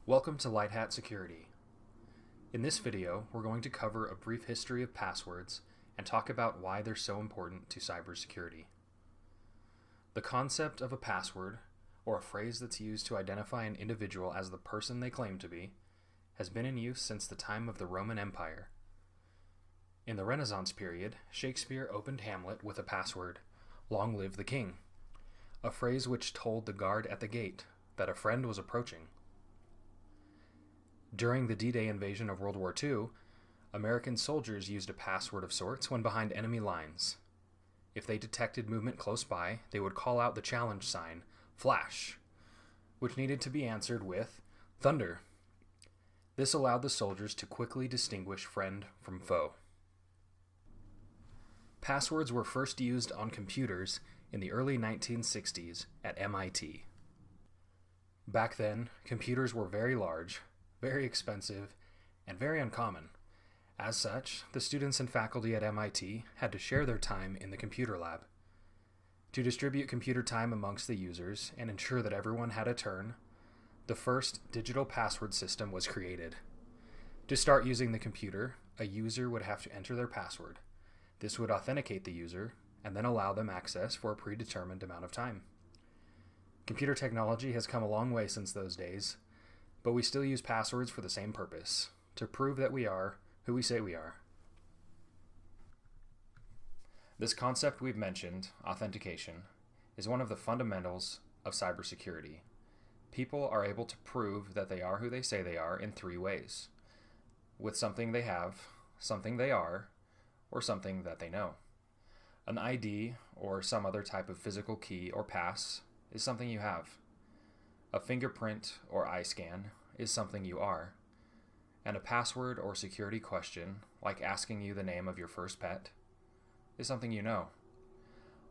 Welcome to Light Hat Security. In this video, we're going to cover a brief history of passwords and talk about why they're so important to cybersecurity. The concept of a password, or a phrase that's used to identify an individual as the person they claim to be, has been in use since the time of the Roman Empire. In the Renaissance period, Shakespeare opened Hamlet with a password, "Long live the king," a phrase which told the guard at the gate that a friend was approaching. During the D-Day invasion of World War II, American soldiers used a password of sorts when behind enemy lines. If they detected movement close by, they would call out the challenge sign, "Flash," which needed to be answered with "Thunder." This allowed the soldiers to quickly distinguish friend from foe. Passwords were first used on computers in the early 1960s at MIT. Back then, computers were very large, very expensive, and very uncommon. As such, the students and faculty at MIT had to share their time in the computer lab. To distribute computer time amongst the users and ensure that everyone had a turn, the first digital password system was created. To start using the computer, a user would have to enter their password. This would authenticate the user and then allow them access for a predetermined amount of time. Computer technology has come a long way since those days, but we still use passwords for the same purpose, to prove that we are who we say we are. This concept we've mentioned, authentication, is one of the fundamentals of cybersecurity. People are able to prove that they are who they say they are in three ways: with something they have, something they are, or something that they know. An ID, or some other type of physical key or pass, is something you have. A fingerprint or eye scan is something you are. And a password or security question, like asking you the name of your first pet, is something you know.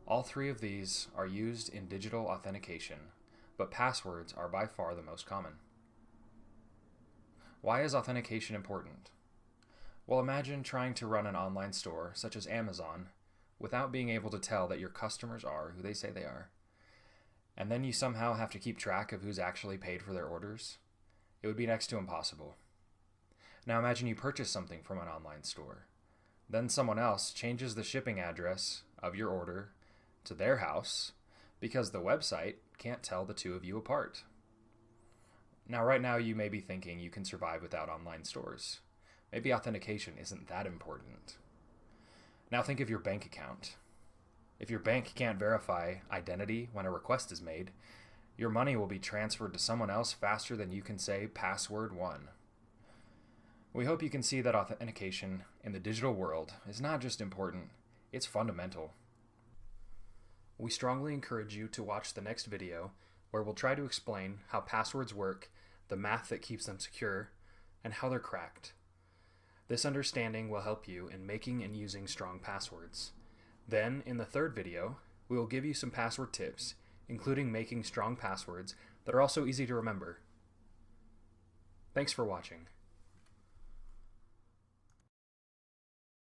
All three of these are used in digital authentication, but passwords are by far the most common. Why is authentication important? Well, imagine trying to run an online store, such as Amazon, without being able to tell that your customers are who they say they are. And then you somehow have to keep track of who's actually paid for their orders. It would be next to impossible. Now imagine you purchase something from an online store. Then someone else changes the shipping address of your order to their house because the website can't tell the two of you apart. Now right now you may be thinking you can survive without online stores. Maybe authentication isn't that important. Now think of your bank account. If your bank can't verify identity when a request is made, your money will be transferred to someone else faster than you can say password 1. We hope you can see that authentication in the digital world is not just important, it's fundamental. We strongly encourage you to watch the next video where we'll try to explain how passwords work, the math that keeps them secure, and how they're cracked. This understanding will help you in making and using strong passwords. Then, in the third video, we will give you some password tips, including making strong passwords that are also easy to remember. Thanks for watching.